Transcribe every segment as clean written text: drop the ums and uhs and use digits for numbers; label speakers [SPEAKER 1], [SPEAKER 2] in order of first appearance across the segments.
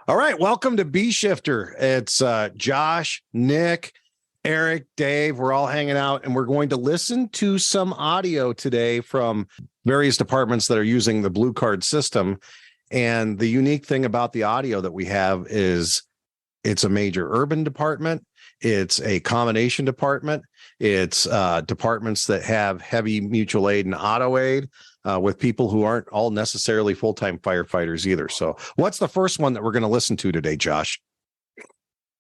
[SPEAKER 1] All right, welcome to B Shifter. It's Josh, Nick, Eric, Dave. We're all hanging out, and we're going to listen to some audio today from various departments that are using the Blue Card system. And the unique thing about the audio that we have is it's a major urban department. It's a combination department. It's departments that have heavy mutual aid and auto aid. With people who aren't all necessarily full-time firefighters either. So what's the first one that we're going to listen to today, Josh?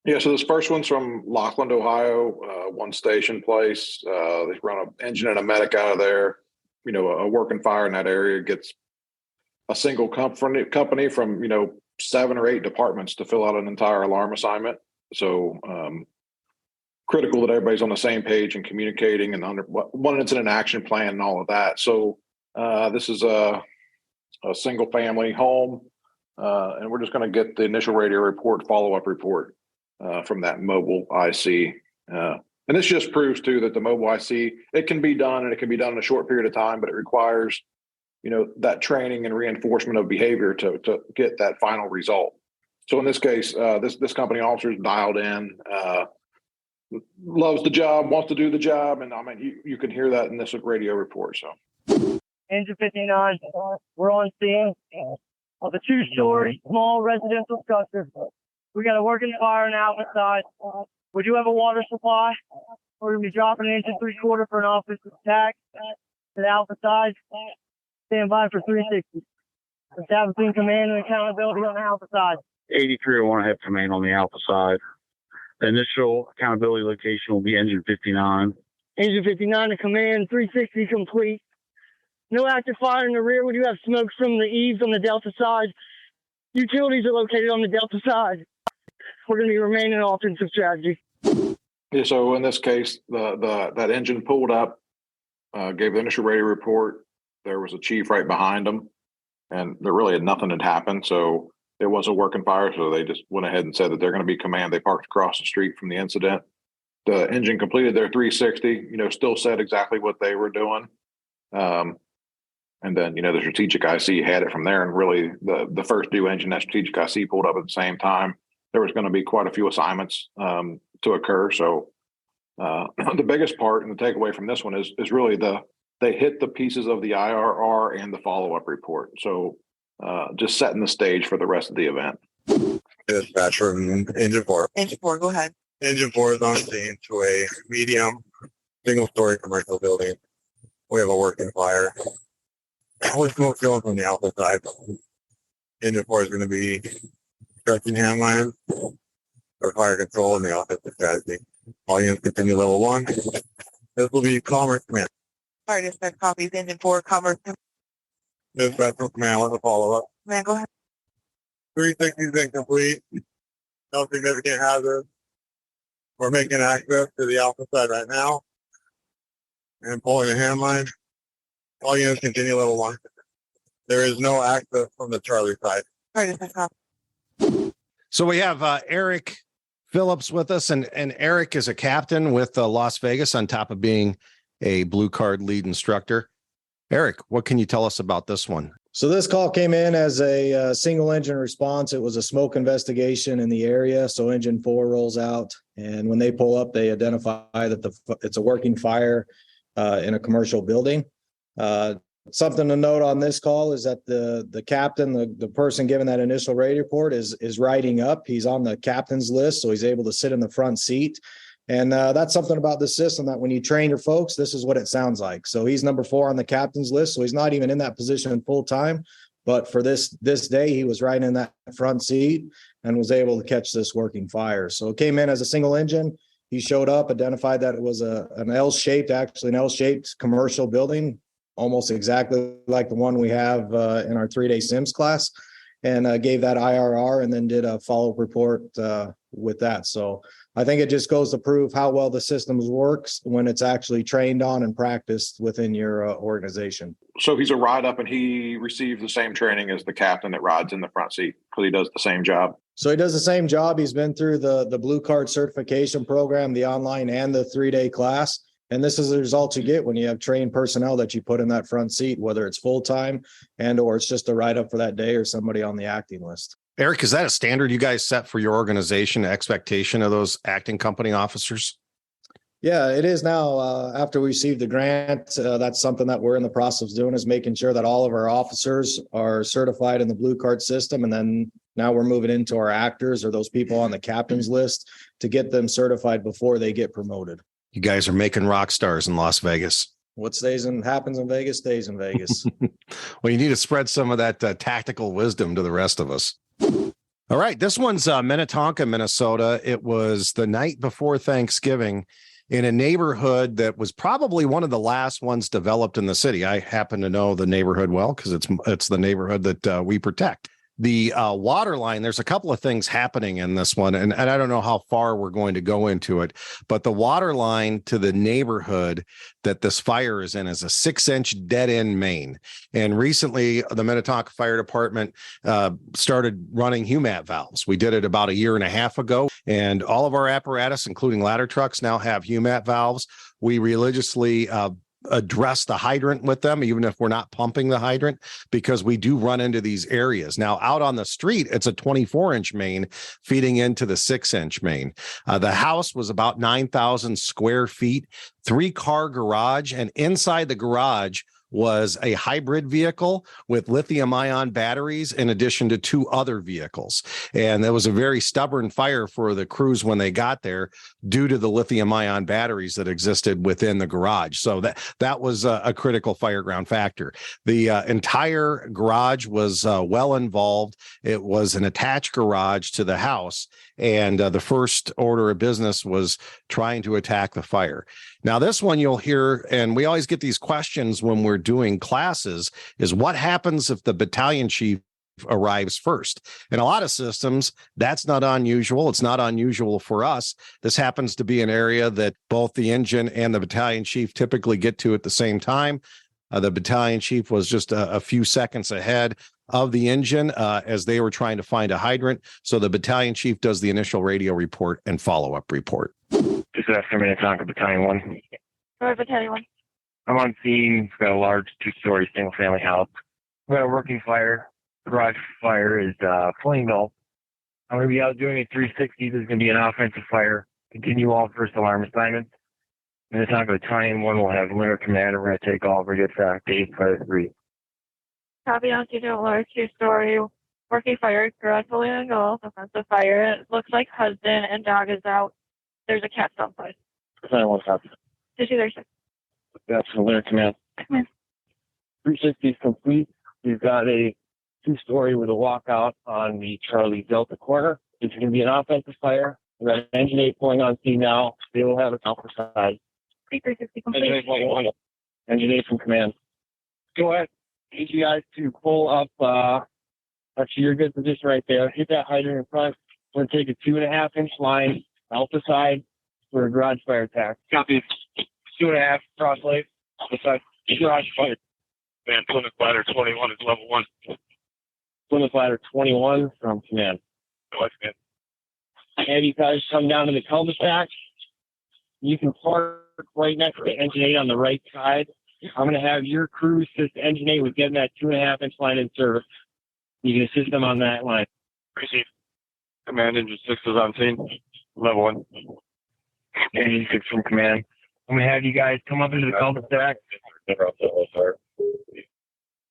[SPEAKER 2] Yeah, so this first one's from Lockland, Ohio, one station place. They run an engine and a medic out of there. You know, a working fire in that area gets a single company from, 7 or 8 departments to fill out an entire alarm assignment. So critical that everybody's on the same page and communicating and under one incident action plan and all of that. So this is a single family home, and we're just going to get the initial radio report, follow-up report from that mobile IC. And this just proves, too, that the mobile IC, it can be done, and it can be done in a short period of time, but it requires, that training and reinforcement of behavior to get that final result. So in this case, this company officer is dialed in, loves the job, wants to do the job, and I mean, you can hear that in this radio report, so.
[SPEAKER 3] Engine 59, we're on scene of a 2-story small residential structure. We got a working fire on the outlet side. We do have a water supply. We're going to be dropping an engine 3/4 for an office attack to the alpha side. Stand by for 360. Establishing command and accountability on the alpha side.
[SPEAKER 4] 83 will want to have command on the alpha side. The initial accountability location will be engine 59.
[SPEAKER 3] Engine 59 to command, 360 complete. No active fire in the rear. We do have smoke from the eaves on the delta side. Utilities are located on the delta side. We're going to be remaining in offensive strategy.
[SPEAKER 2] Yeah, so in this case, that engine pulled up, gave the initial radio report. There was a chief right behind them, and there really nothing had happened. So it was a working fire. So they just went ahead and said that they're going to be command. They parked across the street from the incident. The engine completed their 360. Still said exactly what they were doing. And then, the strategic IC had it from there. And really, the first due engine, that strategic IC pulled up at the same time. There was going to be quite a few assignments to occur. So the biggest part and the takeaway from this one is really they hit the pieces of the IRR and the follow-up report. So just setting the stage for the rest of the event.
[SPEAKER 5] Dispatch from Engine 4.
[SPEAKER 6] Engine 4, go ahead.
[SPEAKER 5] Engine 4 is on scene to a medium single-story commercial building. We have a working fire. With smoke going from the alpha side. Engine 4 is going to be stretching hand lines for fire control and the offensive strategy. All units continue level 1. This will be Commerce Command.
[SPEAKER 6] Fire dispatch copies, Engine 4, Commerce.
[SPEAKER 5] Dispatch from Command with a follow-up.
[SPEAKER 6] Command, go ahead.
[SPEAKER 5] 360 is incomplete. No significant hazard. We're making access to the alpha side right now and pulling the hand line. All units continue level 1. There is no access from the Charlie side.
[SPEAKER 6] Fire dispatch copy.
[SPEAKER 1] So we have Erik Phillips with us, and Erik is a captain with Las Vegas on top of being a Blue Card lead instructor. Erik, what can you tell us about this one?
[SPEAKER 7] So this call came in as a single engine response. It was a smoke investigation in the area. So engine 4 rolls out, and when they pull up, they identify that it's a working fire in a commercial building. Something to note on this call is that the captain, the person giving that initial radio report is riding up. He's on the captain's list, so he's able to sit in the front seat. And that's something about the system that when you train your folks, this is what it sounds like. So he's number 4 on the captain's list. So he's not even in that position full time. But for this day, he was riding in that front seat and was able to catch this working fire. So it came in as a single engine. He showed up, identified that it was an L-shaped commercial building, almost exactly like the one we have in our 3-day SIMS class, and gave that IRR and then did a follow-up report with that. So I think it just goes to prove how well the systems works when it's actually trained on and practiced within your organization.
[SPEAKER 2] So he's a ride up, and he received the same training as the captain that rides in the front seat because he does the same job.
[SPEAKER 7] So he does the same job. He's been through the Blue Card certification program, the online and the 3-day class. And this is the result you get when you have trained personnel that you put in that front seat, whether it's full-time and or it's just a write-up for that day or somebody on the acting list.
[SPEAKER 1] Eric, is that a standard you guys set for your organization, expectation of those acting company officers?
[SPEAKER 7] Yeah, it is now. After we received the grant, that's something that we're in the process of doing, is making sure that all of our officers are certified in the blue card system. And then now we're moving into our actors, or those people on the captain's list, to get them certified before they get promoted.
[SPEAKER 1] You guys are making rock stars in Las Vegas.
[SPEAKER 7] What happens in Vegas stays in Vegas.
[SPEAKER 1] Well, you need to spread some of that tactical wisdom to the rest of us. All right. This one's Minnetonka, Minnesota. It was the night before Thanksgiving in a neighborhood that was probably one of the last ones developed in the city. I happen to know the neighborhood well because it's the neighborhood that we protect. The water line, there's a couple of things happening in this one, and I don't know how far we're going to go into it, but the water line to the neighborhood that this fire is in is a 6-inch dead-end main. And recently, the Minnetonka Fire Department started running HUMAT valves. We did it about 1.5 years ago, and all of our apparatus, including ladder trucks, now have HUMAT valves. We religiously address the hydrant with them, even if we're not pumping the hydrant, because we do run into these areas. Now, out on the street, it's a 24-inch main feeding into the 6-inch main. The house was about 9,000 square feet, 3-car garage, and inside the garage was a hybrid vehicle with lithium-ion batteries in addition to 2 other vehicles. And there was a very stubborn fire for the crews when they got there due to the lithium-ion batteries that existed within the garage. So that was a critical fireground factor. The entire garage was well involved. It was an attached garage to the house. And the first order of business was trying to attack the fire. Now, this one you'll hear, and we always get these questions when we're doing classes, is what happens if the battalion chief arrives first? In a lot of systems, that's not unusual. It's not unusual for us. This happens to be an area that both the engine and the battalion chief typically get to at the same time. The battalion chief was just a few seconds ahead of the engine as they were trying to find a hydrant. So the battalion chief does the initial radio report and follow-up report.
[SPEAKER 8] This is after Minnetonka Battalion 1.
[SPEAKER 6] Or Battalion 1.
[SPEAKER 8] I'm on scene. We've got a large 2-story single-family house. We've got a working fire. The garage fire is flame dull. I'm going to be out doing a 360. This is going to be an offensive fire. Continue all first alarm assignments. Minnetonka Battalion 1 will have linear command. We're going to take all radio track to 853.
[SPEAKER 6] Copy on to a large 2-story working fire, garage fully engulfed, offensive fire. It looks like husband and dog is out. There's a cat someplace.
[SPEAKER 8] Battalion 1 copy.
[SPEAKER 6] Did you there, sir?
[SPEAKER 8] That's the linear command.
[SPEAKER 6] Come in.
[SPEAKER 8] 360 is complete. We've got a 2-story with a walkout on the Charlie Delta corner. It's going to be an offensive fire. We've got engine 8 pulling on scene now. They will have a alpha side.
[SPEAKER 6] 360 complete.
[SPEAKER 8] Engine 8 pulling on. Engine 8 from command. Go ahead. Need you guys to pull up. Actually, you're in good position right there. Hit that hydrant in front. We're going to take a 2.5-inch line alpha side for a garage fire attack. Copy. 2.5 cross lane. Alpha side. Garage fire.
[SPEAKER 5] Man, Plymouth Ladder 21 is level 1.
[SPEAKER 8] Plymouth Ladder 21 from command. Have you guys come down to the cul-de-sac? You can park right next to engine 8 on the right side. I'm going to have your crew assist engine 8 with getting that 2.5-inch line in service. You can assist them on that line.
[SPEAKER 5] Receive. Command engine 6 is on scene. Level 1.
[SPEAKER 8] Engine 6 from command. I'm going to have you guys come up into the cul-de-sac.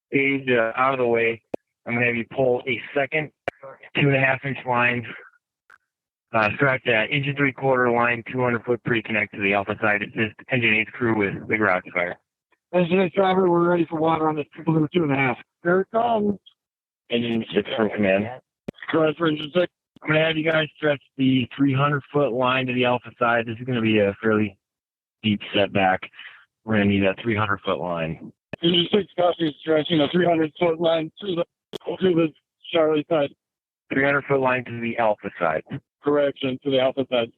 [SPEAKER 8] Stage out of the way. I'm going to have you pull a second 2.5-inch line. Strap that engine 3/4 line, 200-foot pre-connect to the alpha side. Assist engine 8's crew with the garage fire.
[SPEAKER 9] Engine 8 driver, we're ready for water on this 2.5. Here it comes.
[SPEAKER 8] Engine 6 from command.
[SPEAKER 9] Garage for engine 6.
[SPEAKER 8] I'm going to have you guys stretch the 300-foot line to the alpha side. This is going to be a fairly deep setback. We're going to need that 300-foot line.
[SPEAKER 9] Engine 6 copy stretching a 300-foot line to the Charlie side.
[SPEAKER 8] 300-foot line to the alpha side.
[SPEAKER 9] Correction, to the alpha side.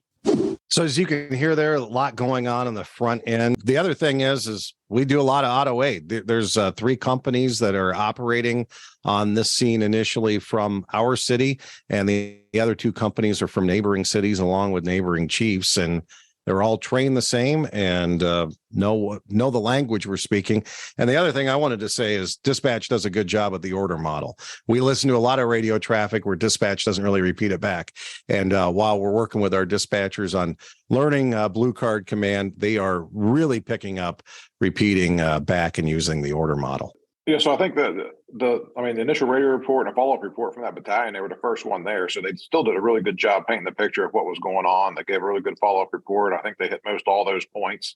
[SPEAKER 1] So as you can hear there, a lot going on the front end. The other thing is we do a lot of auto aid. There's 3 companies that are operating on this scene initially from our city, and the other 2 companies are from neighboring cities along with neighboring chiefs. And They're all trained the same and know the language we're speaking. And the other thing I wanted to say is dispatch does a good job of the order model. We listen to a lot of radio traffic where dispatch doesn't really repeat it back. And while we're working with our dispatchers on learning Blue Card Command, they are really picking up repeating back and using the order model.
[SPEAKER 2] Yeah, so I think that the initial radio report and a follow-up report from that battalion, they were the first one there. So they still did a really good job painting the picture of what was going on. They gave a really good follow-up report. I think they hit most all those points.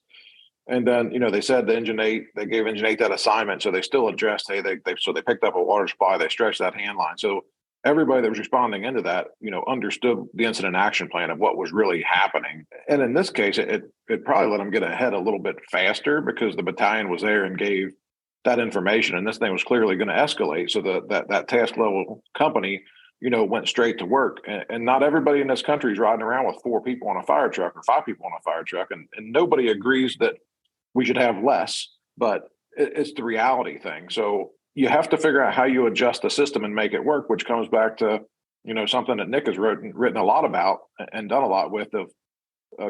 [SPEAKER 2] And then, they said they gave Engine 8 that assignment. So they still addressed, hey, they picked up a water supply, they stretched that hand line. So everybody that was responding into that, understood the incident action plan of what was really happening. And in this case, it probably let them get ahead a little bit faster because the battalion was there and gave that information, and this thing was clearly going to escalate. So that task level company, went straight to work. And not everybody in this country is riding around with 4 people on a fire truck or 5 people on a fire truck. And nobody agrees that we should have less, but it's the reality thing. So you have to figure out how you adjust the system and make it work, which comes back to, something that Nick has written a lot about and done a lot with of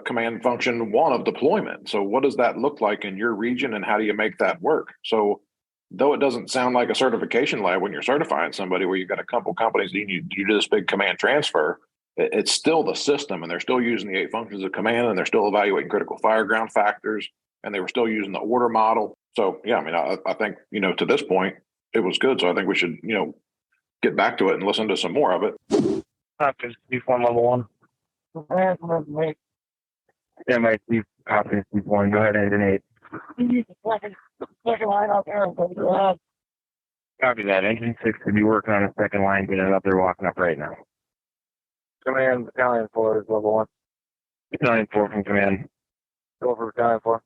[SPEAKER 2] command function 1 of deployment. So what does that look like in your region and how do you make that work? So though it doesn't sound like a certification lab when you're certifying somebody where you've got a couple companies that you do this big command transfer, it's still the system and they're still using the 8 functions of command and they're still evaluating critical fire ground factors and they were still using the order model. So yeah, I think, to this point it was good. So I think we should, get back to it and listen to some more of it.
[SPEAKER 8] Form level 1. Yeah, my Steve, Steve 1. Go ahead, Engine 8. Second line out there. Copy that. Engine 6 could be working on a second line, getting up there, walking up right now. Command, Battalion 4 is level 1. Battalion 4 from command. Go for Battalion 4.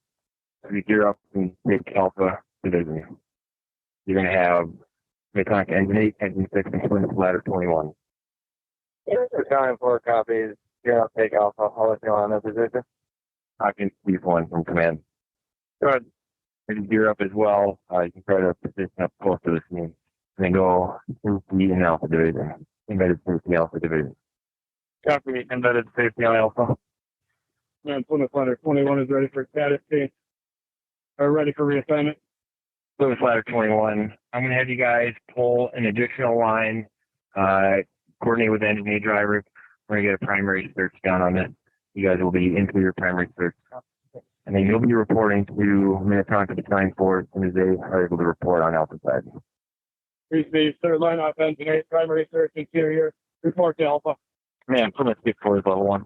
[SPEAKER 8] We gear up and take Alpha Division. You're going to have Mechanic Engine 8, Engine 6, and Twin Ladder 21. Battalion 4 copies. Gear up, take Alpha. I'll let you know on that position. I can Steve 1 from command. Go ahead. You can gear up as well. You can try to position up close to the scene. And then go safety and Alpha Division. Embedded safety Alpha Division. Copy. Embedded safety on Alpha.
[SPEAKER 9] Man, Plymouth Ladder 21 is ready for status change. Are ready for reassignment.
[SPEAKER 8] Plymouth Ladder 21. I'm going to have you guys pull an additional line, coordinate with the Engine 8 driver. We're going to get a primary search down on it. You guys will be into your primary search. And then you'll be reporting to Minnetonka Battalion 4 as soon as they are able to report on Alpha side.
[SPEAKER 9] Receive third line off Engine 8, primary search interior. Report to Alpha.
[SPEAKER 8] Man, Plymouth Steve 4 is level 1.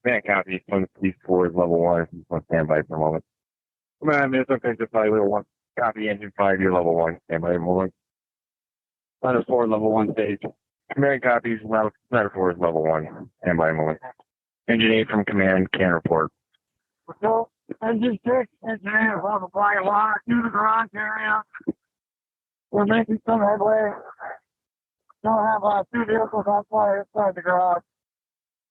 [SPEAKER 8] Man, copy. Plymouth Steve 4 is level 1. If you just want to stand by for a moment. Man, it's okay. Just probably level 1. Copy. Engine 5, you're level 1. Stand by for a moment.
[SPEAKER 9] Ladder 4, level 1 stage.
[SPEAKER 8] Command copies. Ladder 4 is level 1. Stand by a moment. Engine 8 from command can report.
[SPEAKER 9] So, Engine 6, Engine 8 is level flying lock to the garage area. We're making some headway. Don't have 2 vehicles on fire inside the garage.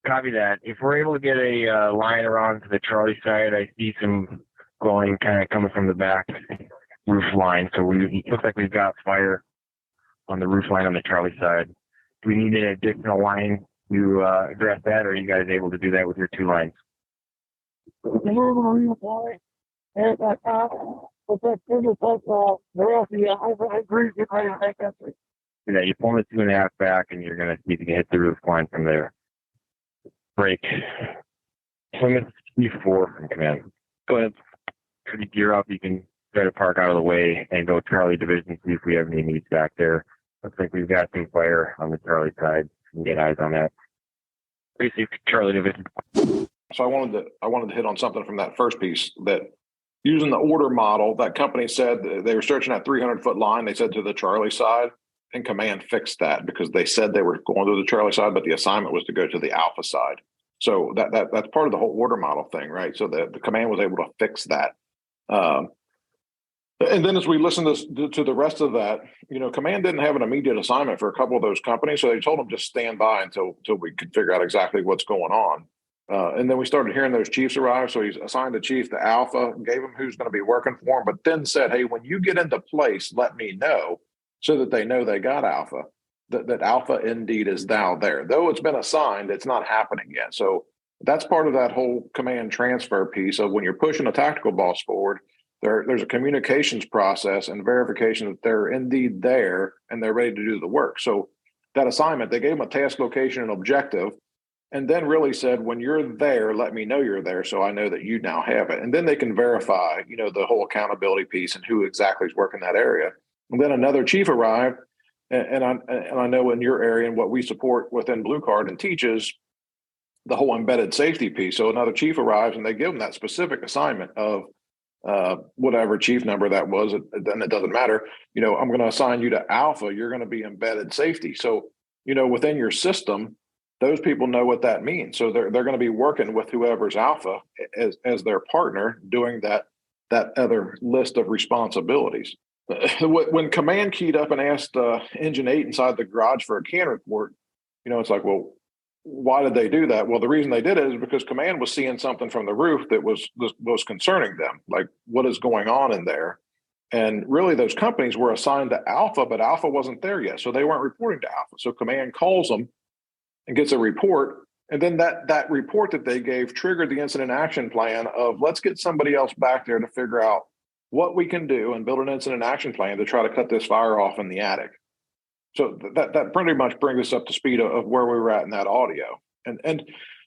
[SPEAKER 8] Copy that. If we're able to get a line around to the Charlie side, I see some glowing kind of coming from the back roof line. So it looks like we've got fire on the roof line on the Charlie side. Do we need an additional line to address that, or are you guys able to do that with your 2 lines?
[SPEAKER 9] The movement of the and that but that figure takes the rest of the I agree, get ready to make that.
[SPEAKER 8] Yeah, you pull the 2.5 back, and you're going to see if you can hit the roof line from there. Break. Plymouth C4 from command. Go ahead. Could you gear up? You can try to park out of the way and go Charlie Division, see if we have any needs back there. Looks like we've got some fire on the Charlie side. You can get eyes on that. Receive Charlie Division.
[SPEAKER 2] So I wanted to hit on something from that first piece that using the order model, that company said they were searching that 300-foot line. They said to the Charlie side, and command fixed that because they said they were going to the Charlie side, but the assignment was to go to the Alpha side. So that's part of the whole order model thing, right? So the command was able to fix that. And then as we listen to the rest of that, command didn't have an immediate assignment for a couple of those companies. So they told them just stand by until we could figure out exactly what's going on. And then we started hearing those chiefs arrive. So he's assigned a chief to Alpha, gave him who's going to be working for him, but then said, hey, when you get into place, let me know so that they know they got Alpha, that Alpha indeed is now there. Though it's been assigned, it's not happening yet. So That's part of that whole command transfer piece of when you're pushing a tactical boss forward, there's a communications process and verification that they're indeed there and they're ready to do the work. So that assignment, they gave them a task, location, and objective, and then really said, when you're there, let me know you're there so I know that you now have it. And then they can verify, the whole accountability piece and who exactly is working that area. And then another chief arrived, and I know in your area and what we support within Blue Card and teaches the whole embedded safety piece. So another chief arrives and they give them that specific assignment of whatever chief number that was, then it doesn't matter. I'm going to assign you to Alpha. You're going to be embedded safety. So, within your system, those people know what that means. So they're going to be working with whoever's Alpha as their partner, doing that other list of responsibilities. When command keyed up and asked Engine 8 inside the garage for a can report, it's like, well, why did they do that? Well, the reason they did it is because command was seeing something from the roof that was concerning them, like what is going on in there. And really those companies were assigned to Alpha, but Alpha wasn't there yet. So they weren't reporting to Alpha. So command calls them and gets a report. And then that report that they gave triggered the incident action plan of, let's get somebody else back there to figure out what we can do and build an incident action plan to try to cut this fire off in the attic. So that pretty much brings us up to speed of where we were at in that audio. And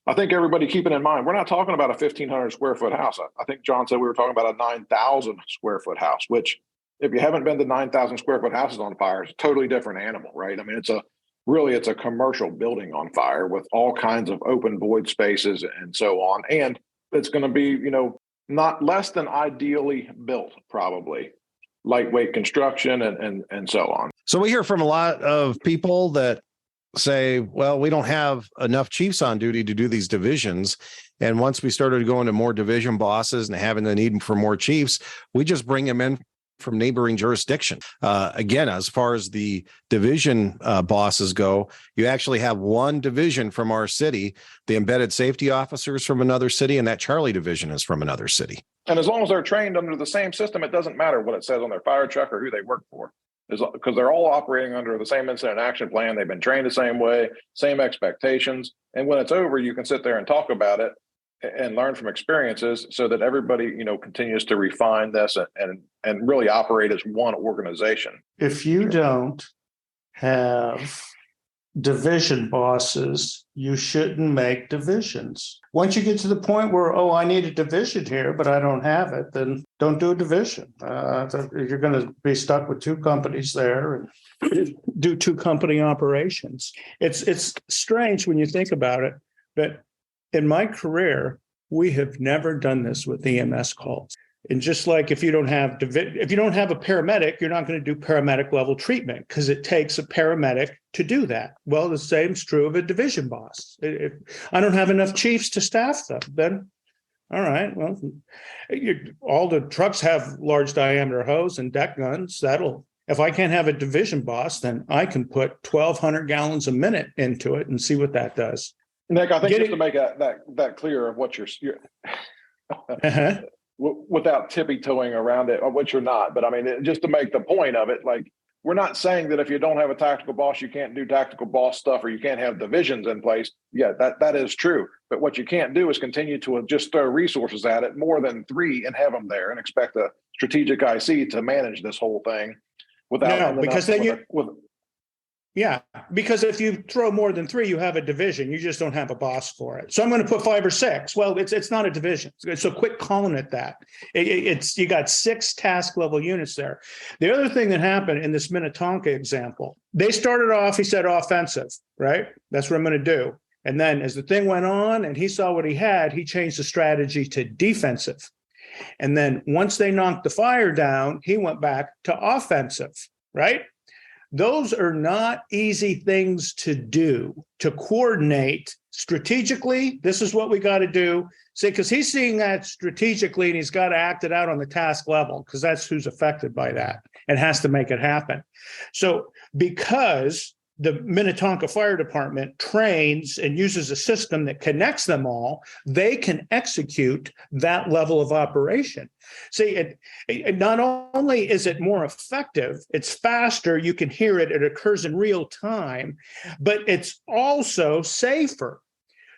[SPEAKER 2] I think everybody keeping in mind, we're not talking about a 1,500 square foot house. I think John said we were talking about a 9,000 square foot house, which if you haven't been to 9,000 square foot houses on fire, it's a totally different animal, right? I mean, it's a commercial building on fire with all kinds of open void spaces and so on. And it's going to be, not less than ideally built, probably. Lightweight construction and so on.
[SPEAKER 1] So we hear from a lot of people that say, well, we don't have enough chiefs on duty to do these divisions. And once we started going to more division bosses and having the need for more chiefs, we just bring them in from neighboring jurisdiction. Again, as far as the division bosses go, you actually have one division from our city, the embedded safety officers from another city, and that Charlie division is from another city.
[SPEAKER 2] And as long as they're trained under the same system, it doesn't matter what it says on their fire truck or who they work for, because they're all operating under the same incident action plan. They've been trained the same way, same expectations. And when it's over, you can sit there and talk about it and learn from experiences so that everybody, continues to refine this and really operate as one organization.
[SPEAKER 10] If you don't have division bosses, you shouldn't make divisions. Once you get to the point where, I need a division here, but I don't have it, then don't do a division. You're going to be stuck with two companies there and do two company operations. It's strange when you think about it, but in my career, we have never done this with EMS calls. And just like if you don't have a paramedic, you're not going to do paramedic level treatment because it takes a paramedic to do that. Well, the same is true of a division boss. If I don't have enough chiefs to staff them, then all right, well, all the trucks have large diameter hose and deck guns. If I can't have a division boss, then I can put 1,200 gallons a minute into it and see what that does.
[SPEAKER 2] Nick, I think just to make that clear of what you're without tippy-toeing around it, or what you're not. But I mean, just to make the point of it, like, we're not saying that if you don't have a tactical boss, you can't do tactical boss stuff or you can't have divisions in place. Yeah, that is true. But what you can't do is continue to just throw resources at it, more than 3, and have them there and expect a strategic IC to manage this whole thing without. No, because then
[SPEAKER 10] because if you throw more than 3, you have a division. You just don't have a boss for it. So I'm going to put 5 or 6. Well, it's not a division. So quit calling it that. You got 6 task level units there. The other thing that happened in this Minnetonka example, they started off, he said offensive, right? That's what I'm going to do. And then as the thing went on and he saw what he had, he changed the strategy to defensive. And then once they knocked the fire down, he went back to offensive, right? Those are not easy things to do, to coordinate strategically. This is what we got to do. See, because he's seeing that strategically and he's got to act it out on the task level because that's who's affected by that and has to make it happen. So because the Minnetonka Fire Department trains and uses a system that connects them all, they can execute that level of operation. See, it not only is it more effective, it's faster, you can hear it, it occurs in real time, but it's also safer.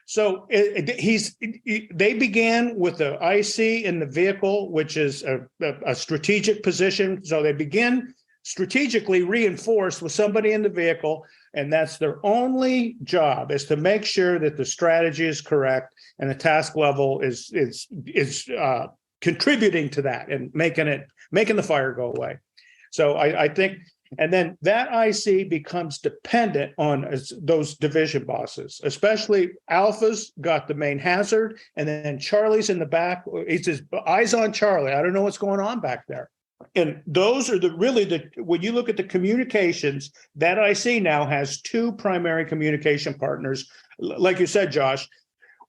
[SPEAKER 10] So they began with the IC in the vehicle, which is a strategic position. So they begin strategically reinforced with somebody in the vehicle, and that's their only job, is to make sure that the strategy is correct and the task level is contributing to that and making the fire go away. So I think, and then that IC becomes dependent on those division bosses, especially Alpha's got the main hazard, and then Charlie's in the back. He says, eyes on Charlie. I don't know what's going on back there. And those are when you look at the communications, that IC now has two primary communication partners. Like you said, Josh,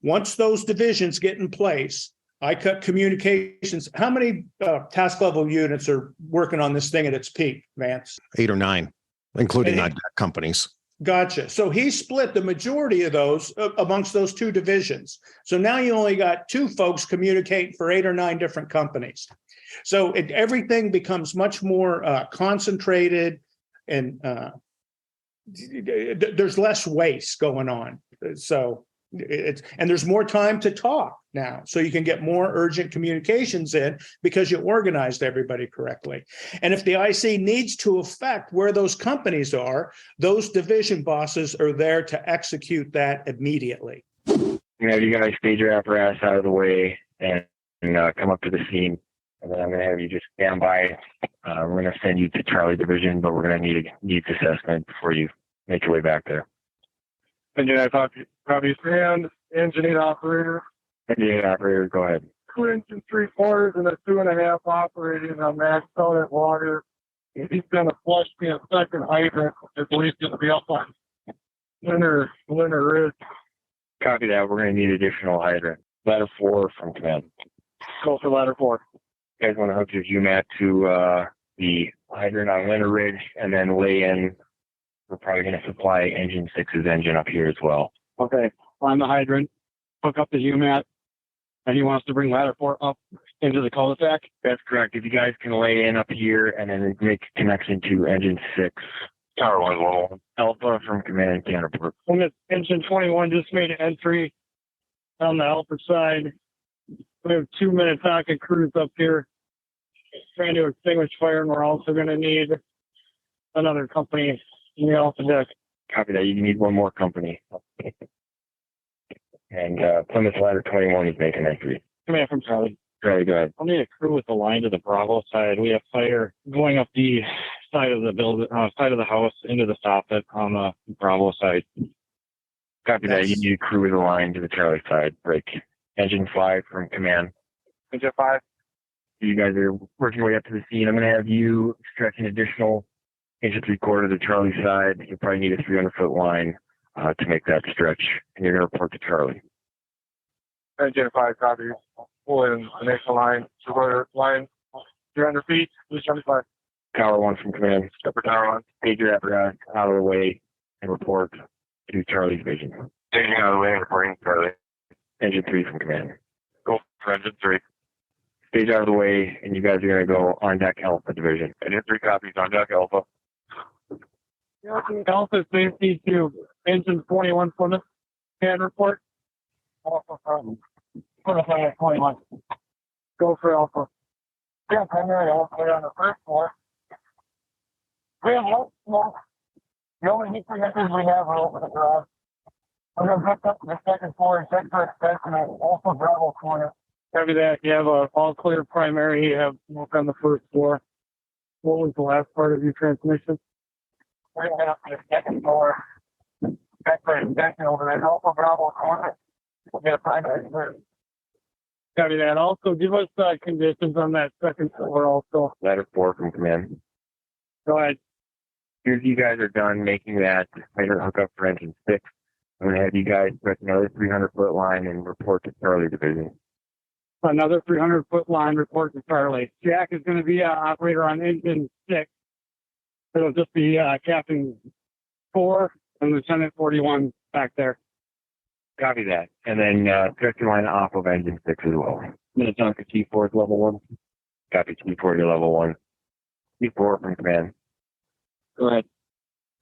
[SPEAKER 10] once those divisions get in place, I cut communications. How many task level units are working on this thing at its peak, Vance?
[SPEAKER 1] 8 or 9, including companies.
[SPEAKER 10] Gotcha. So he split the majority of those amongst those two divisions. So now you only got 2 folks communicating for 8 or 9 different companies. So everything becomes much more concentrated, and there's less waste going on. So and there's more time to talk now, so you can get more urgent communications in because you organized everybody correctly. And if the IC needs to affect where those companies are, those division bosses are there to execute that immediately.
[SPEAKER 8] You guys stage your apparatus out of the way and come up to the scene. And then I'm going to have you just stand by. We're going to send you to Charlie Division, but we're going to need a needs assessment before you make your way back there.
[SPEAKER 5] Engineer copy stand, engineer operator.
[SPEAKER 8] Engineer operator, go ahead.
[SPEAKER 5] 2 engine 3/4 and a 2.5 operating on max out at water. If he's going to flush me a second hydrant, I believe it's going to be up on Winter Ridge.
[SPEAKER 8] Copy that. We're going to need additional hydrant. Ladder 4 from command.
[SPEAKER 5] Go for ladder 4.
[SPEAKER 8] You guys want to hook your UMAT to the hydrant on Winter Ridge and then lay in. We're probably going to supply engine 6's engine up here as well.
[SPEAKER 5] Okay, find the hydrant, hook up the UMAT, and he wants to bring ladder 4 up into the cul-de-sac?
[SPEAKER 8] That's correct. If you guys can lay in up here and then make a connection to engine 6. Tower 1 level. Alpha from command counterpart.
[SPEAKER 5] Engine 21 just made an entry on the Alpha side. We have 2 minute pocket crews up here trying to extinguish fire, and we're also going to need another company in the Alpha deck.
[SPEAKER 8] Copy that. You need one more company. And Plymouth Ladder 21 is making entry.
[SPEAKER 5] Command from Charlie.
[SPEAKER 8] Charlie, go ahead.
[SPEAKER 5] I'll need a crew with the line to the Bravo side. We have fire going up the side of the building, side of the house into the soffit on the Bravo side.
[SPEAKER 8] Copy that. You need a crew with a line to the Charlie side. Break. Engine 5 from command.
[SPEAKER 5] Engine 5.
[SPEAKER 8] You guys are working your way up to the scene. I'm going to have you stretch an additional 1 3/4 to Charlie side. You probably need a 300-foot line to make that stretch, and you're going to report to Charlie.
[SPEAKER 5] Engine 5, copy. Pull in the next line. Supporter line, 300 feet, 375.
[SPEAKER 8] Tower 1 from command. Step for Tower 1. Stage your apparatus out of the way and report to Charlie's vision.
[SPEAKER 5] Staging out of the way and reporting to Charlie.
[SPEAKER 8] Engine 3 from command.
[SPEAKER 5] Go for engine 3.
[SPEAKER 8] Stage out of the way, and you guys are going to go on deck Alpha division.
[SPEAKER 5] Engine 3 copies on deck Alpha. Alpha safety to engine 21 Plymouth. Hand report. Alpha from Plymouth 21. Go for Alpha. Yeah, primary Alpha on the first floor. We have low smoke. The only heat projectors we have are over the garage. I'm going to hook up the second floor and check for extension at Alpha Bravo corner. Copy that. You have a all clear primary. You have smoke on the first floor. What was the last part of your transmission? We're going to head up to the second floor. Check for extension over at Alpha Bravo corner. We'll get a primary first. Copy that. Also, give us conditions on that second floor also.
[SPEAKER 8] Ladder 4 from command.
[SPEAKER 5] Go ahead.
[SPEAKER 8] Here you guys are done making that hydrant hookup for engine 6. I'm going to have you guys stretch another 300-foot line and report to Charlie division.
[SPEAKER 5] Another 300-foot line report to Charlie. Jack is going to be operator on engine 6. It'll just be Captain 4 and Lieutenant 41 back there.
[SPEAKER 8] Copy that. And then stretch your line off of engine 6 as well.
[SPEAKER 5] Minnetonka T4 is level 1.
[SPEAKER 8] Copy T4 to level 1. T4 from command.
[SPEAKER 5] Go ahead.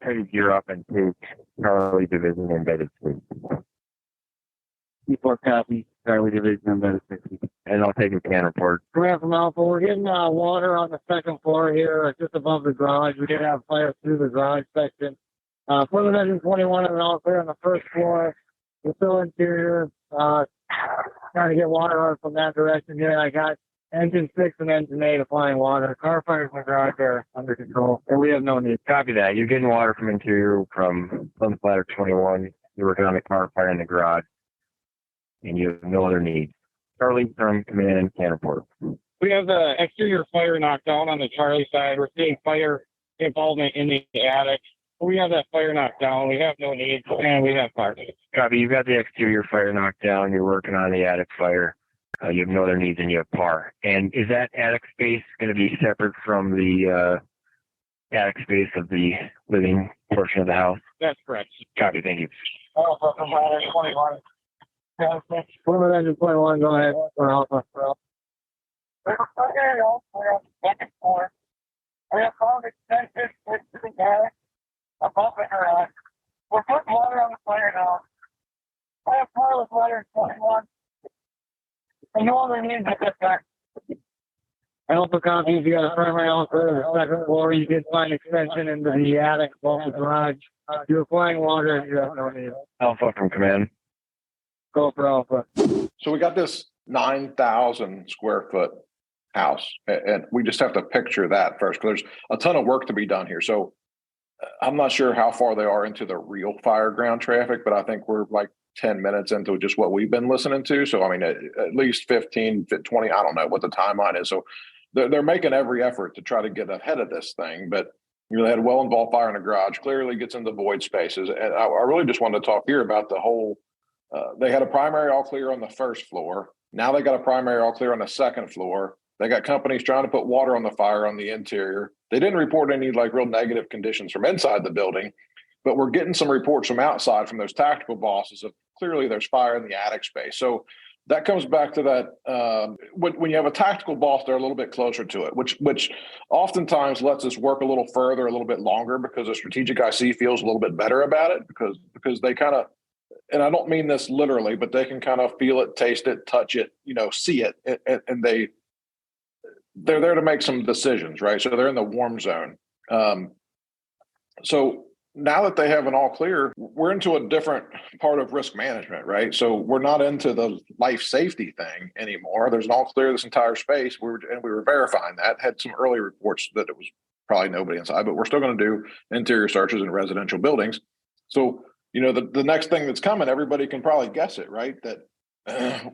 [SPEAKER 8] Try to gear up and take Charlie division embedded fleet. Before copy, Charlie Division, number 60. And I'll take a can report. Grant from Alpha, we're getting water on the second floor here, just above the garage. We did have fire through the garage section. Fluid engine 21 and all clear on the first floor. We're still interior, trying to get water on from that direction here. I got engine 6 and engine 8 applying water. Car fires in the garage are under control. And we have no need. Copy that. You're getting water from interior from Ladder 21. You're working on the car fire in the garage. And you have no other needs. Charlie from command can report.
[SPEAKER 9] We have the exterior fire knocked down on the Charlie side. We're seeing fire involvement in the attic. We have that fire knocked down. We have no needs, and we have fire.
[SPEAKER 8] Copy. You've got the exterior fire knocked down. You're working on the attic fire. You have no other needs, and you have par. And is that attic space going to be separate from the attic space of the living portion of the house?
[SPEAKER 9] That's correct.
[SPEAKER 8] Copy. Thank you.
[SPEAKER 9] Alpha from Ladder 21.
[SPEAKER 8] Fluid engine 21, go ahead. For Alpha.
[SPEAKER 9] We're second floor. We have found extensions to the attic above the garage. We're putting water on the fire now. I have par with Ladder 21. And no other needs at this time.
[SPEAKER 8] Alpha copy. If you got a primary Alpha second floor, you did find extension in the attic above the garage. You're applying water and you have no need. Alpha from command. Go for Alpha.
[SPEAKER 2] So we got this 9,000 square foot house, and we just have to picture that first, because there's a ton of work to be done here. So I'm not sure how far they are into the real fire ground traffic, but I think we're like 10 minutes into just what we've been listening to. So, I mean, at least 15, 20, I don't know what the timeline is. So they're making every effort to try to get ahead of this thing, but they had a well-involved fire in the garage, clearly gets into void spaces. And I really just wanted to talk here about the whole, they had a primary all clear on the first floor. Now they got a primary all clear on the second floor. They got companies trying to put water on the fire on the interior. They didn't report any like real negative conditions from inside the building, but we're getting some reports from outside from those tactical bosses of clearly there's fire in the attic space. So that comes back to that when you have a tactical boss, they're a little bit closer to it, which oftentimes lets us work a little further, a little bit longer, because the strategic IC feels a little bit better about it because they kind of, and I don't mean this literally, but they can kind of feel it, taste it, touch it, see it, and they're there to make some decisions, right? So they're in the warm zone. So now that they have an all clear, we're into a different part of risk management, right? So we're not into the life safety thing anymore. There's an all clear this entire space. We were verifying that. Had some early reports that it was probably nobody inside, but we're still going to do interior searches in residential buildings. So, the next thing that's coming, everybody can probably guess it, right? That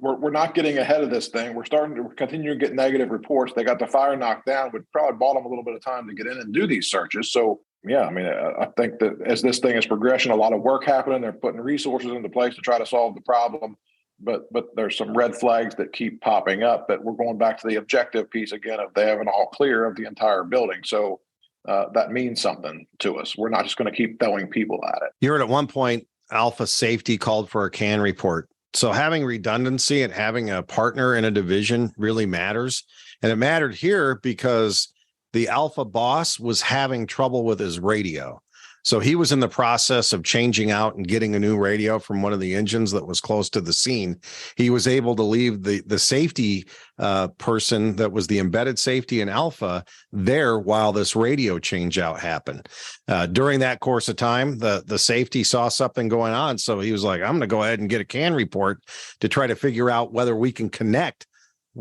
[SPEAKER 2] we're not getting ahead of this thing. We're starting to continue to get negative reports. They got the fire knocked down, but probably bought them a little bit of time to get in and do these searches. So, yeah, I mean, I think that as this thing is progressing, a lot of work happening. They're putting resources into place to try to solve the problem. But there's some red flags that keep popping up. But we're going back to the objective piece again of they have an all clear of the entire building. So that means something to us. We're not just going to keep throwing people at it.
[SPEAKER 1] You heard at one point, Alpha Safety called for a can report. So having redundancy and having a partner in a division really matters. And it mattered here because the Alpha boss was having trouble with his radio. So he was in the process of changing out and getting a new radio from one of the engines that was close to the scene. He was able to leave the safety person that was the embedded safety in Alpha there while this radio change out happened. During that course of time, the safety saw something going on. So he was like, I'm going to go ahead and get a can report to try to figure out whether we can connect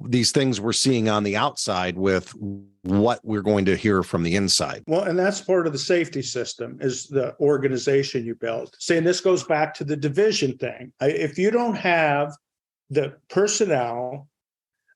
[SPEAKER 1] these things we're seeing on the outside with what we're going to hear from the inside.
[SPEAKER 10] Well, and that's part of the safety system is the organization you build. Saying this goes back to the division thing. If you don't have the personnel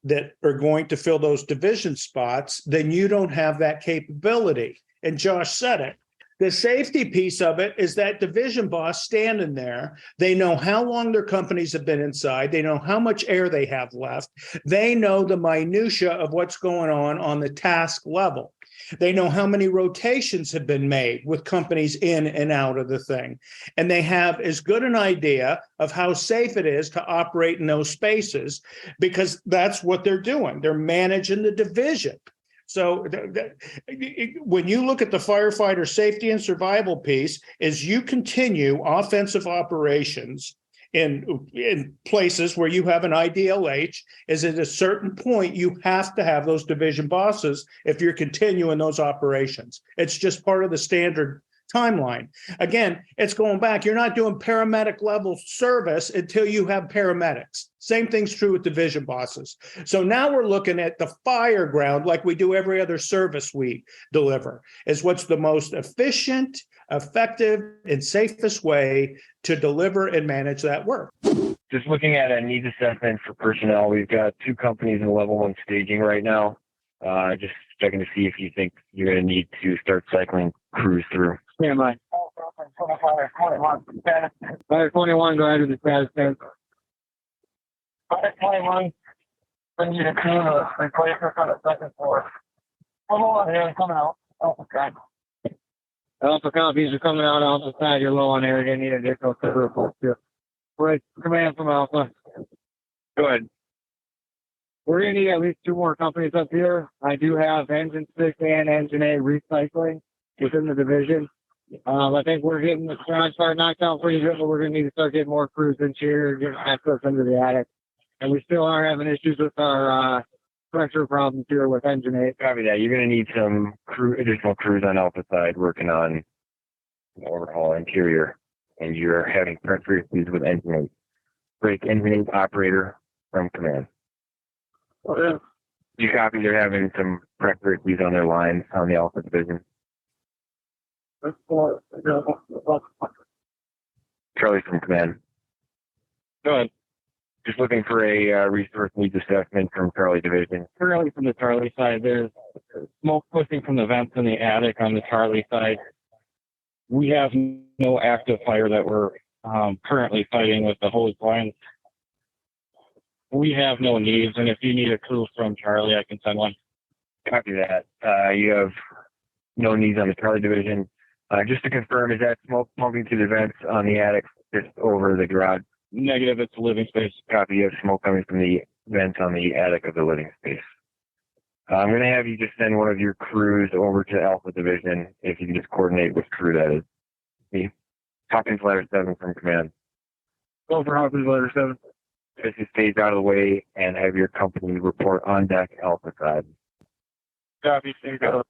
[SPEAKER 10] that are going to fill those division spots, then you don't have that capability. And Josh said it. The safety piece of it is that division boss standing there. They know how long their companies have been inside. They know how much air they have left. They know the minutia of what's going on the task level. They know how many rotations have been made with companies in and out of the thing. And they have as good an idea of how safe it is to operate in those spaces because that's what they're doing. They're managing the division. So when you look at the firefighter safety and survival piece, as you continue offensive operations in places where you have an IDLH is at a certain point, you have to have those division bosses if you're continuing those operations. It's just part of the standard timeline. Again, it's going back. You're not doing paramedic level service until you have paramedics. Same thing's true with division bosses. So now we're looking at the fire ground like we do every other service we deliver, is what's the most efficient, effective, and safest way to deliver and manage that work.
[SPEAKER 8] Just looking at a needs assessment for personnel, we've got 2 companies in level 1 staging right now. Just checking to see if you think you're going to need to start cycling crews through.
[SPEAKER 9] Stand by. Fire 21, go ahead with the status stand. Fire 21, I need a team of replacement on the second floor. Come on, here, coming out. Alpha side. Alpha copies are coming out Alpha side. You're low on air. You're going to need additional support. Right, command from Alpha.
[SPEAKER 8] Go ahead.
[SPEAKER 9] We're going to need at least 2 more companies up here. I do have Engine 6 and Engine 8 recycling within the division. I think we're getting the garage part knocked out pretty good, but we're going to need to start getting more crews in here, getting access into the attic. And we still are having issues with our pressure problems here with Engine 8.
[SPEAKER 8] Copy that. You're going to need some additional crews on Alpha side working on overhaul interior, and you're having pressure issues with Engine 8. Break Engine 8 operator from command.
[SPEAKER 9] Okay.
[SPEAKER 8] You copy they're having some pressure issues on their line on the Alpha division. Charlie from command.
[SPEAKER 9] Go ahead.
[SPEAKER 8] Just looking for a resource needs assessment from Charlie division.
[SPEAKER 9] Currently from the Charlie side, there's smoke pushing from the vents in the attic on the Charlie side. We have no active fire that we're currently fighting with the hose lines. We have no needs, and if you need a crew from Charlie, I can send one.
[SPEAKER 8] Copy that. You have no needs on the Charlie division. Just to confirm, is that smoke moving to the vents on the attic just over the garage?
[SPEAKER 9] Negative, it's a living space.
[SPEAKER 8] Copy. You have smoke coming from the vents on the attic of the living space. I'm going to have you just send one of your crews over to Alpha division, if you can just coordinate which crew that is. Me. Hopkins Ladder 7 from command.
[SPEAKER 9] Go for Hopkins Ladder 7.
[SPEAKER 8] Just stays out of the way and have your company report on deck Alpha side.
[SPEAKER 9] Copy, stays out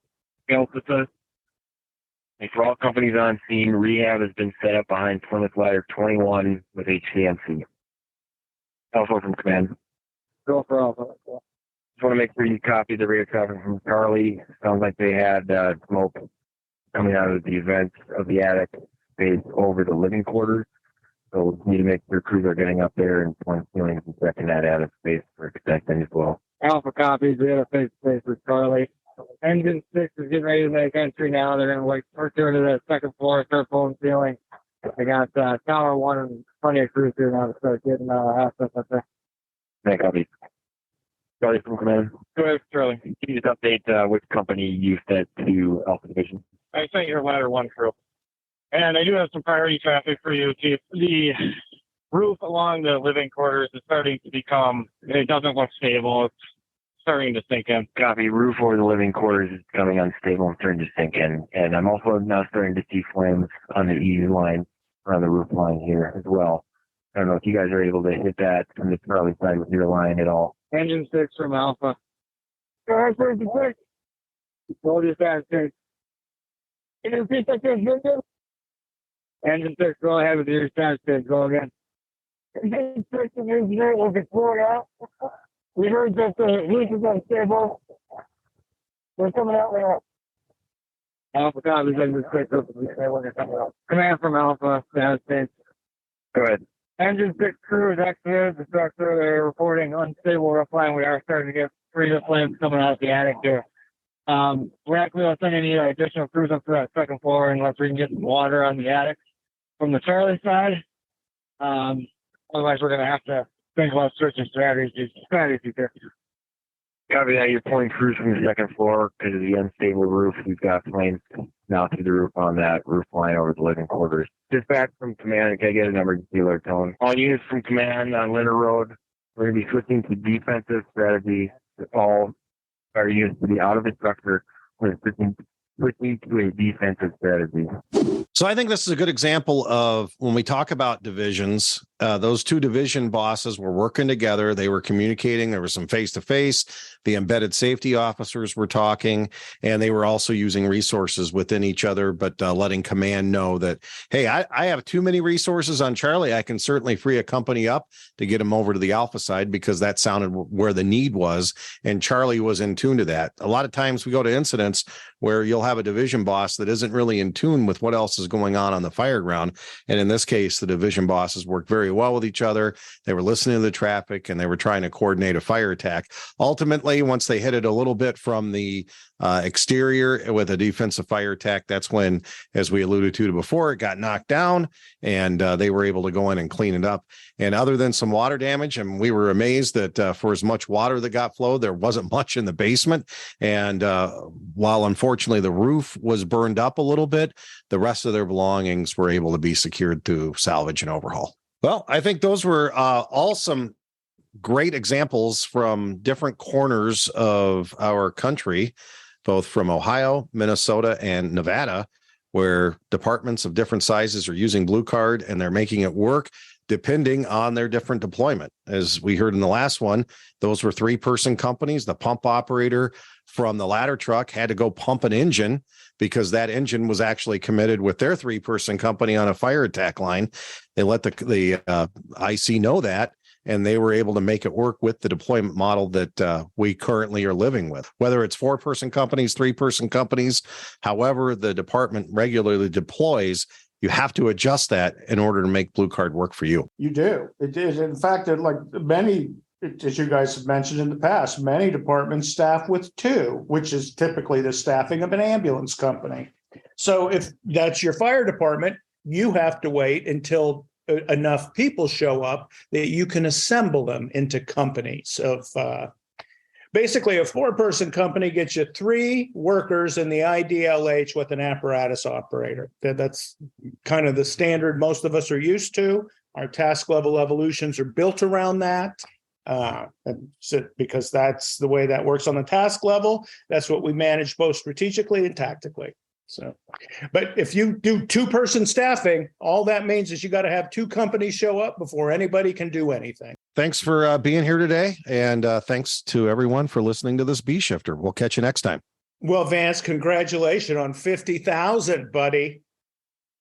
[SPEAKER 9] Alpha side.
[SPEAKER 8] And for all companies on scene, rehab has been set up behind Plymouth Ladder 21 with HCMC. Alpha from command.
[SPEAKER 9] Go for Alpha.
[SPEAKER 8] Just want to make sure you copy the radio traffic from Charlie. Sounds like they had smoke coming out of the vents of the attic space over the living quarters. So we need to make sure crews are getting up there and feeling and checking that attic space for extension as well.
[SPEAKER 9] Alpha copies. We have a face-to-face with Charlie. Engine 6 is getting ready to make entry now. They're going to wait first to the second floor, start pulling ceiling. They got Tower 1 and plenty of crews here now to start getting access up there.
[SPEAKER 8] Make copy. Charlie from command.
[SPEAKER 9] Go ahead, Charlie.
[SPEAKER 8] Can you just update which company you sent to Alpha Division?
[SPEAKER 9] I sent your Ladder 1 crew. And I do have some priority traffic for you, Chief. The roof along the living quarters is starting to become, it doesn't look stable. It's starting to sink in.
[SPEAKER 8] Copy. Roof over the living quarters is becoming unstable and starting to sink in. And I'm also now starting to see flames on the E line, or on the roof line here as well. I don't know if you guys are able to hit that from the Charlie side with your line at all.
[SPEAKER 9] Engine 6 from Alpha. Go ahead, 36. Hold your fast, sir. Can you repeat that, Engine 6, go ahead with your status page. Go again. Engine 6 and engineer will be poured out. We heard that the roof is unstable. They're coming out now. Alpha copies, Engine 6. Command from Alpha, status page.
[SPEAKER 8] Go ahead.
[SPEAKER 9] Engine 6 crew is exited. The structure, they're reporting unstable roof line. We are starting to get freezer flames coming out of the attic there. We're actually going to send any additional crews up to that second floor unless we can get some water on the attic from the Charlie side. Otherwise, we're going to have to think about switching strategies here.
[SPEAKER 8] Copy that. You're pulling crews from the second floor because of the unstable roof. We've got flames now through the roof on that roof line over the living quarters. Dispatch from command. Can I get an emergency alert tone? All units from command on Linder Road. We're going to be switching to defensive strategy. All our units to be out of the structure. We're switching to a defensive strategy.
[SPEAKER 1] So I think this is a good example of when we talk about divisions, those two division bosses were working together. They were communicating. There was some face-to-face. The embedded safety officers were talking, and they were also using resources within each other, but letting command know that, hey, I have too many resources on Charlie. I can certainly free a company up to get them over to the Alpha side because that sounded where the need was. And Charlie was in tune to that. A lot of times we go to incidents where you'll have a division boss that isn't really in tune with what else is going on the fire ground. And in this case, the division bosses worked very well with each other. They were listening to the traffic and they were trying to coordinate a fire attack. Ultimately, once they hit it a little bit from the exterior with a defensive fire attack, that's when, as we alluded to before, it got knocked down and they were able to go in and clean it up. And other than some water damage, and we were amazed that for as much water that got flowed, there wasn't much in the basement. And while unfortunately the roof was burned up a little bit, the rest of their belongings were able to be secured through salvage and overhaul. Well, I think those were all some great examples from different corners of our country, both from Ohio, Minnesota, and Nevada, where departments of different sizes are using Blue Card and they're making it work depending on their different deployment. As we heard in the last one, those were 3-person companies. The pump operator from the ladder truck had to go pump an engine because that engine was actually committed with their 3-person company on a fire attack line. They let the IC know that, and they were able to make it work with the deployment model that we currently are living with. Whether it's 4-person companies, 3-person companies, however the department regularly deploys, you have to adjust that in order to make Blue Card work for you.
[SPEAKER 10] You do. It is. In fact, like many, as you guys have mentioned in the past, many departments staff with 2, which is typically the staffing of an ambulance company. So if that's your fire department, you have to wait until enough people show up that you can assemble them into companies of basically a 4-person company gets you 3 workers in the IDLH with an apparatus operator. That's kind of the standard most of us are used to. Our task level evolutions are built around that. Because that's the way that works on the task level. That's what we manage both strategically and tactically. So, but if you do 2-person staffing, all that means is you got to have 2 companies show up before anybody can do anything.
[SPEAKER 1] Thanks for being here today. And thanks to everyone for listening to this B Shifter. We'll catch you next time.
[SPEAKER 10] Well, Vance, congratulations on 50,000, buddy.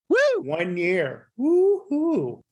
[SPEAKER 10] Woo! 1 year. Woo-hoo.